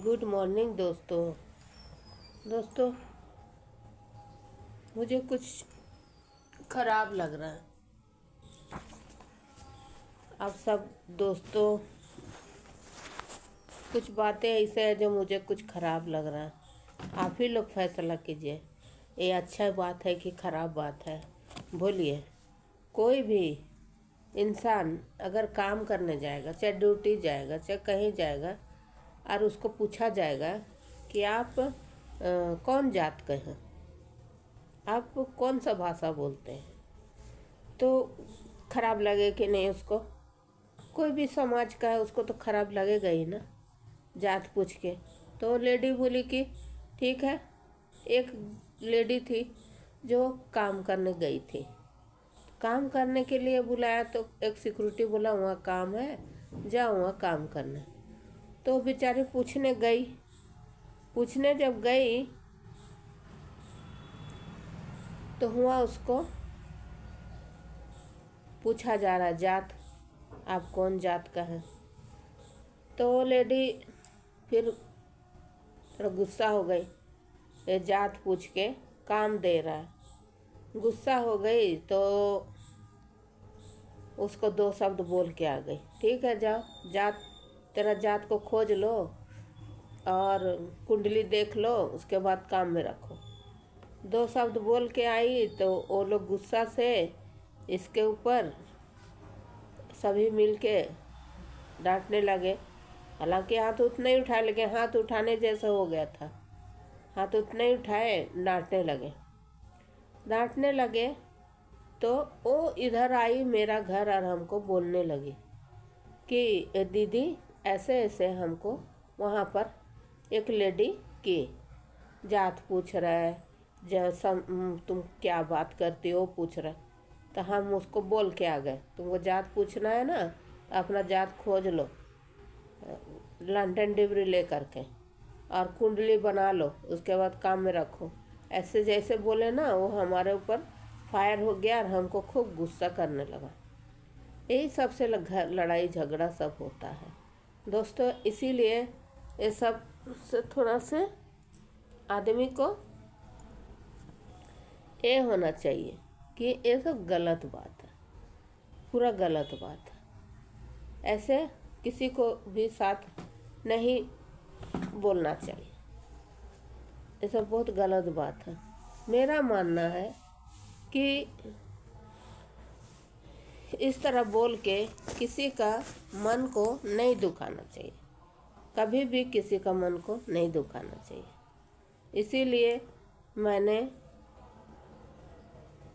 Good morning दोस्तों। मुझे कुछ खराब लग रहा है। आप सब दोस्तों, कुछ बातें ऐसे हैं जो मुझे कुछ खराब लग रहा है। आप ही लोग फैसला कीजिए, ये अच्छा बात है कि खराब बात है। बोलिए। कोई भी इंसान अगर काम करने जाएगा, चाहे ड्यूटी जाएगा, चाहे कहीं जाएगा, और उसको पूछा जाएगा कि आप कौन जात के हैं, आप कौन सा भाषा बोलते हैं, तो खराब लगे कि नहीं उसको। कोई भी समाज का है उसको तो खराब लगेगा ही ना, जात पूछ के। तो लेडी बोली कि ठीक है। एक लेडी थी जो काम करने गई थी, काम करने के लिए बुलाया तो एक सिक्योरिटी बोला वहाँ काम है, जाओ वहाँ काम करने। तो बेचारी पूछने गई। पूछने जब गई तो हुआ उसको पूछा जा रहा जात, आप कौन जात का है। तो वो लेडी फिर थोड़ा गुस्सा हो गई, ये जात पूछ के काम दे रहा है। गुस्सा हो गई तो उसको दो शब्द बोल के आ गई, ठीक है जाओ, जात तेरा जात को खोज लो और कुंडली देख लो, उसके बाद काम में रखो। दो शब्द बोल के आई तो वो लोग गुस्सा से इसके ऊपर सभी मिलके डांटने लगे। हालांकि हाथ उतना ही उठाए, लेकिन हाथ उठाने जैसा हो गया था। हाथ उतने ही उठाए, डांटने लगे। तो वो इधर आई मेरा घर और हमको बोलने लगी कि दीदी ऐसे ऐसे हमको वहाँ पर एक लेडी की जात पूछ रहा है, जैसा तुम क्या बात करती हो पूछ रहा है। तो हम उसको बोल के आ गए, तुमको जात पूछना है ना तो अपना जात खोज लो, लंदन डिग्री ले करके, और कुंडली बना लो, उसके बाद काम में रखो। ऐसे जैसे बोले ना, वो हमारे ऊपर फायर हो गया और हमको खूब गुस्सा करने लगा। यही सबसे लड़ाई झगड़ा सब होता है दोस्तों। इसीलिए ये सब से थोड़ा से आदमी को ये होना चाहिए कि ये सब गलत बात है, पूरा गलत बात है। ऐसे किसी को भी साथ नहीं बोलना चाहिए, ये सब बहुत गलत बात है। मेरा मानना है कि इस तरह बोल के किसी का मन को नहीं दुखाना चाहिए, कभी भी किसी का मन को नहीं दुखाना चाहिए। इसीलिए मैंने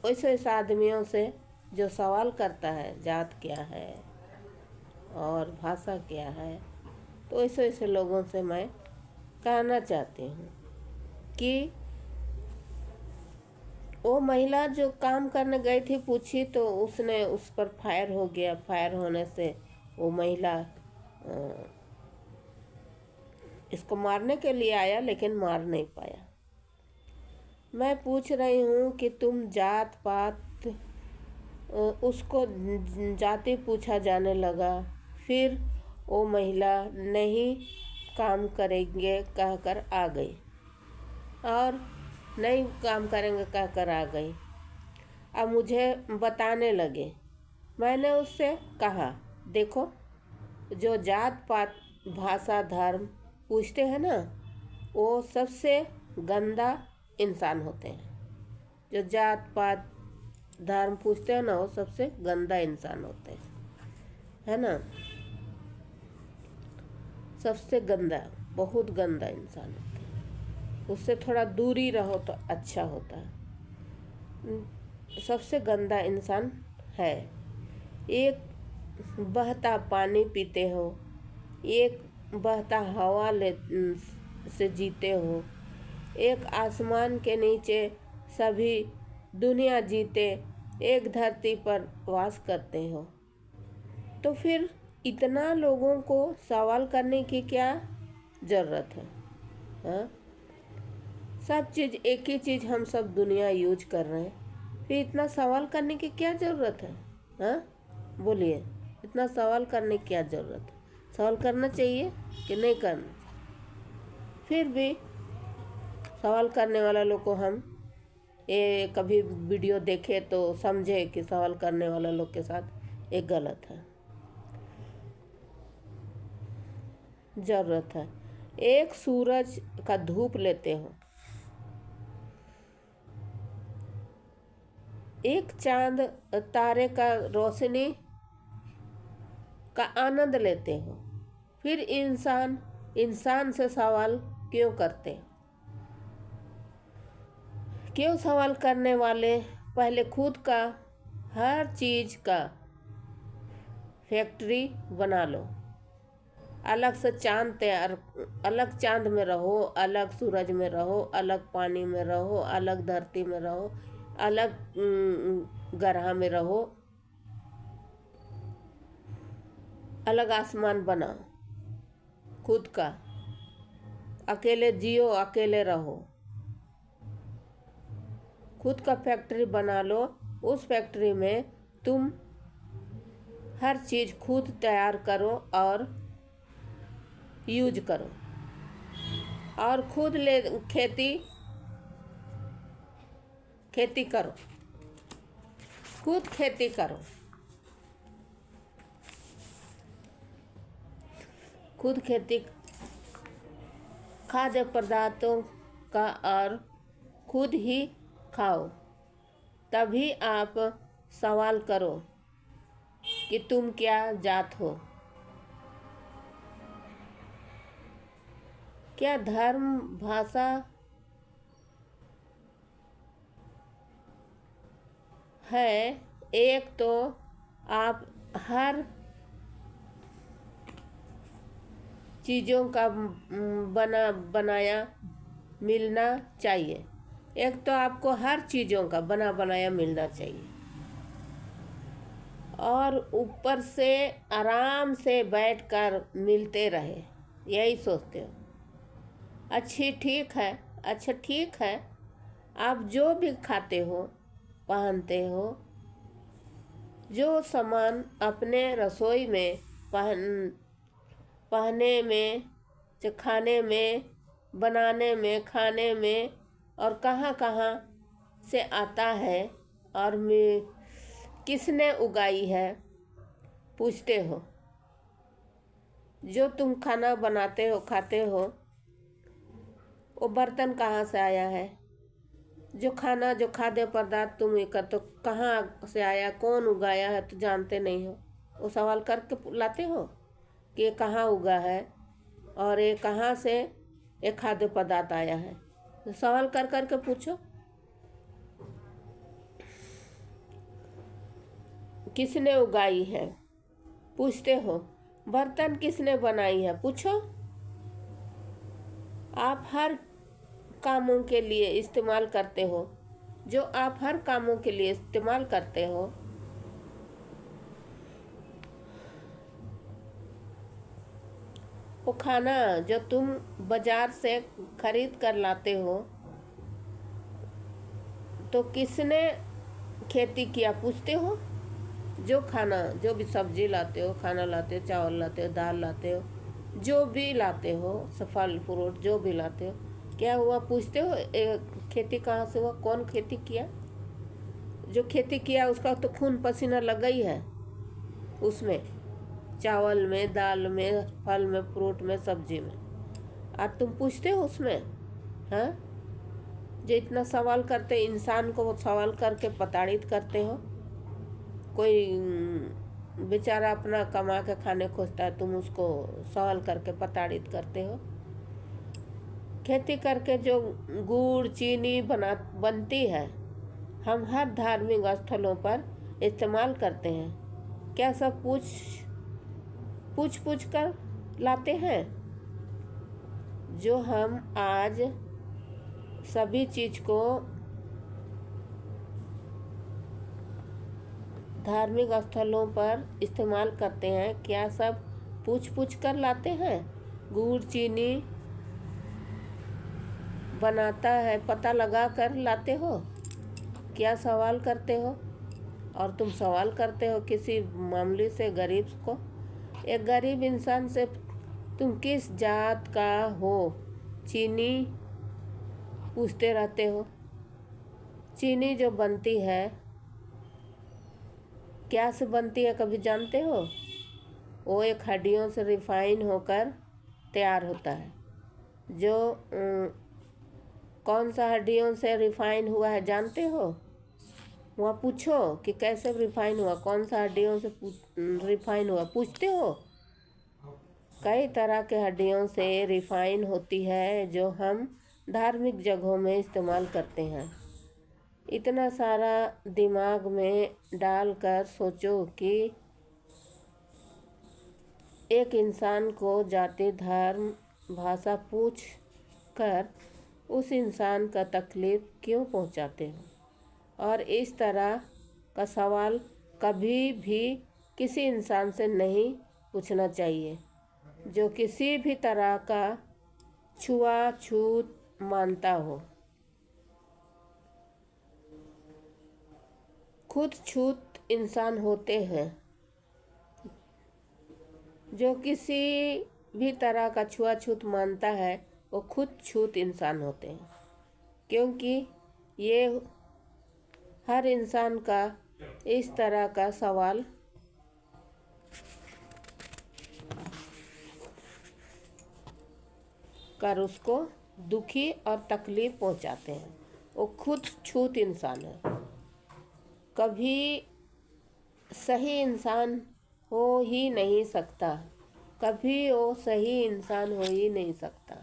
वैसे आदमियों से जो सवाल करता है जात क्या है और भाषा क्या है, तो ऐसे लोगों से मैं कहना चाहती हूँ कि वो महिला जो काम करने गई थी पूछी तो उसने उस पर फायर हो गया। फायर होने से वो महिला इसको मारने के लिए आया, लेकिन मार नहीं पाया। मैं पूछ रही हूँ कि तुम जात पात, उसको जाति पूछा जाने लगा, फिर वो महिला नहीं काम करेंगे कहकर आ गई, और नहीं काम करेंगे कहकर आ गई। अब मुझे बताने लगे। मैंने उससे कहा देखो, जो जात पात भाषा धर्म पूछते हैं ना, वो सबसे गंदा इंसान होते हैं। जो जात पात धर्म पूछते हैं ना, वो सबसे गंदा इंसान होते हैं, है ना। सबसे गंदा, बहुत गंदा इंसान होता है। उससे थोड़ा दूरी रहो तो अच्छा होता है। सबसे गंदा इंसान है। एक बहता पानी पीते हो, एक बहता हवा से जीते हो, एक आसमान के नीचे सभी दुनिया जीते, एक धरती पर वास करते हो, तो फिर इतना लोगों को सवाल करने की क्या ज़रूरत है? हाँ, सब चीज़ एक ही चीज़ हम सब दुनिया यूज कर रहे हैं, फिर इतना सवाल करने की क्या ज़रूरत है? हाँ बोलिए, इतना सवाल करने की क्या ज़रूरत है? सवाल करना चाहिए कि नहीं करना? फिर भी सवाल करने वाला लोग को हम ये कभी वीडियो देखे तो समझे कि सवाल करने वाला लोग के साथ ये गलत है। ज़रूरत है। एक सूरज का धूप लेते हो, एक चांद तारे का रोशनी का आनंद लेते हो, फिर इंसान से सवाल क्यों करते हो? क्यों सवाल करने वाले पहले खुद का हर चीज़ का फैक्ट्री बना लो। अलग से अलग चांद में रहो, अलग सूरज में रहो, अलग पानी में रहो, अलग धरती में रहो, अलग ग्रह में रहो, अलग आसमान बनाओ खुद का। अकेले जियो, अकेले रहो, खुद का फैक्ट्री बना लो। उस फैक्ट्री में तुम हर चीज़ खुद तैयार करो और यूज करो, और खुद खेती करो, खुद खेती करो, खुद खेती खाद्य पदार्थों का और खुद ही खाओ। तभी आप सवाल करो कि तुम क्या जात हो, क्या धर्म, भाषा है। एक तो आप हर चीज़ों का बनाया मिलना चाहिए। एक तो आपको हर चीज़ों का बनाया मिलना चाहिए, और ऊपर से आराम से बैठकर मिलते रहे, यही सोचते हो। अच्छा ठीक है। आप जो भी खाते हो, पहनते हो, जो सामान अपने रसोई में पहने में, खाने में, बनाने में, खाने में, और कहाँ कहाँ से आता है और किसने उगाई है, पूछते हो। जो तुम खाना बनाते हो, खाते हो, वो बर्तन कहाँ से आया है? जो खाद्य पदार्थ तुम ये करते हो, कहाँ से आया, कौन उगाया है, तो जानते नहीं हो। वो सवाल करके लाते हो कि ये कहाँ उगा है और ये कहाँ से ये खाद्य पदार्थ आया है। तो सवाल कर कर के पूछो। किसने उगाई है, पूछते हो। बर्तन किसने बनाई है, पूछो। आप हर कामों के लिए इस्तेमाल करते हो, जो आप हर कामों के लिए इस्तेमाल करते हो, वो खाना जो तुम बाजार से खरीद कर लाते हो, तो किसने खेती किया, पूछते हो। जो भी सब्जी लाते हो, खाना लाते हो, चावल लाते हो, दाल लाते हो, जो भी लाते हो, फल फ्रूट जो भी लाते हो, क्या हुआ, पूछते हो। खेती कहाँ से हुआ, कौन खेती किया? जो खेती किया उसका तो खून पसीना लगा ही है उसमें, चावल में, दाल में, फल में, फ्रूट में, सब्जी में, और तुम पूछते हो उसमें। हाँ, जो इतना सवाल करते, इंसान को वो सवाल करके प्रताड़ित करते हो। कोई बेचारा अपना कमा के खाने खोजता है, तुम उसको सवाल करके प्रताड़ित करते हो। खेती करके जो गुड़ चीनी बनती है, हम हर धार्मिक स्थलों पर इस्तेमाल करते हैं। क्या सब पूछ कर लाते हैं? जो हम आज सभी चीज़ को धार्मिक स्थलों पर इस्तेमाल करते हैं, क्या सब पूछ कर लाते हैं? गुड़ चीनी बनाता है, पता लगा कर लाते हो? क्या सवाल करते हो? और तुम सवाल करते हो किसी मामूली से गरीब को। एक गरीब इंसान से तुम किस जात का हो, चीनी पूछते रहते हो। चीनी जो बनती है क्या से बनती है कभी जानते हो? वो एक हड्डियों से रिफाइन होकर तैयार होता है। जो कौन सा हड्डियों से रिफाइन हुआ है जानते हो? वहाँ पूछो कि कैसे रिफाइन हुआ, कौन सा हड्डियों से रिफाइन हुआ, पूछते हो? कई तरह के हड्डियों से रिफाइन होती है जो हम धार्मिक जगहों में इस्तेमाल करते हैं। इतना सारा दिमाग में डालकर सोचो कि एक इंसान को जाति धर्म भाषा पूछ कर उस इंसान का तकलीफ क्यों पहुंचाते हो? और इस तरह का सवाल कभी भी किसी इंसान से नहीं पूछना चाहिए जो किसी भी तरह का छुआछूत मानता हो। खुद छूत इंसान होते हैं जो किसी भी तरह का छुआछूत मानता है, वो खुद छूत इंसान होते हैं, क्योंकि ये हर इंसान का इस तरह का सवाल कर उसको दुखी और तकलीफ पहुंचाते हैं। वो खुद छूत इंसान है, कभी सही इंसान हो ही नहीं सकता, कभी वो सही इंसान हो ही नहीं सकता।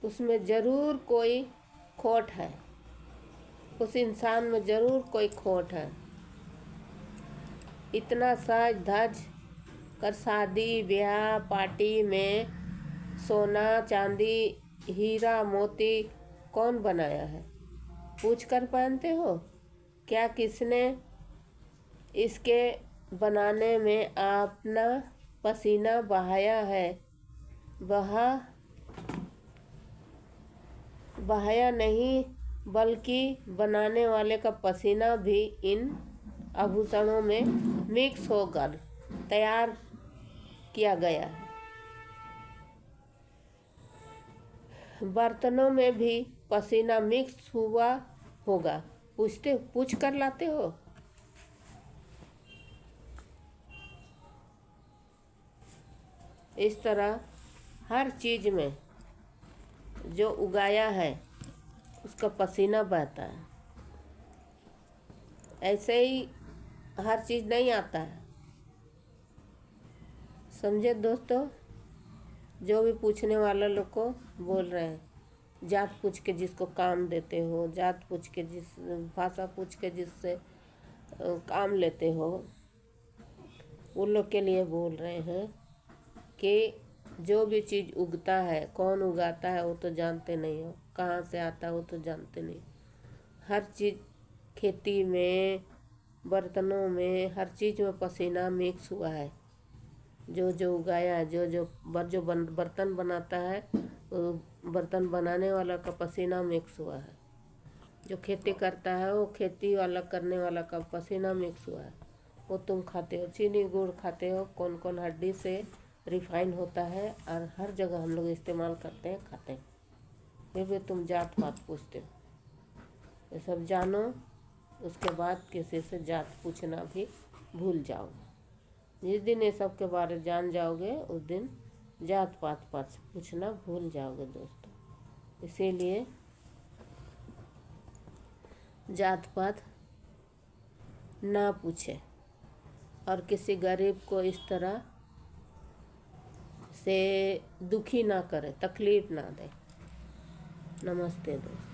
उसमें ज़रूर कोई खोट है, उस इंसान में ज़रूर कोई खोट है। इतना सज धज कर शादी ब्याह पार्टी में सोना चांदी हीरा मोती कौन बनाया है? पूछ कर पहनते हो? क्या किसने इसके बनाने में अपना पसीना बहाया है? बहाया नहीं, बल्कि बनाने वाले का पसीना भी इन आभूषणों में मिक्स होकर तैयार किया गया है। बर्तनों में भी पसीना मिक्स हुआ होगा, पूछ कर लाते हो? इस तरह हर चीज़ में जो उगाया है उसका पसीना बहता है। ऐसे ही हर चीज़ नहीं आता है। समझे दोस्तों? जो भी पूछने वाला लोग को बोल रहे हैं, जात पूछ के जिसको काम देते हो, जात पूछ के जिस भाषा पूछ के जिससे काम लेते हो, उन लोग के लिए बोल रहे हैं कि जो भी चीज़ उगता है, कौन उगाता है वो तो जानते नहीं हो, कहाँ से आता है वो तो जानते नहीं। हर चीज़ खेती में, बर्तनों में, हर चीज़ में पसीना मिक्स हुआ है। जो जो उगाया है, जो बर्तन बनाता है, बर्तन बनाने वाला का पसीना मिक्स हुआ है। जो खेती करता है वो खेती वाला करने वाला का पसीना मिक्स हुआ है। वो तुम खाते हो, चीनी गुड़ खाते हो, कौन कौन हड्डी से रिफाइन होता है और हर जगह हम लोग इस्तेमाल करते हैं, खाते हैं। फिर भी तुम जात पात पूछते हो। ये सब जानो, उसके बाद किसी से जात पूछना भी भूल जाओगे। जिस दिन ये सब के बारे में जान जाओगे उस दिन जात पात पूछना भूल जाओगे दोस्तों। इसीलिए जात पात ना पूछे और किसी गरीब को इस तरह से दुखी ना करे, तकलीफ ना दे। नमस्ते दोस्तों।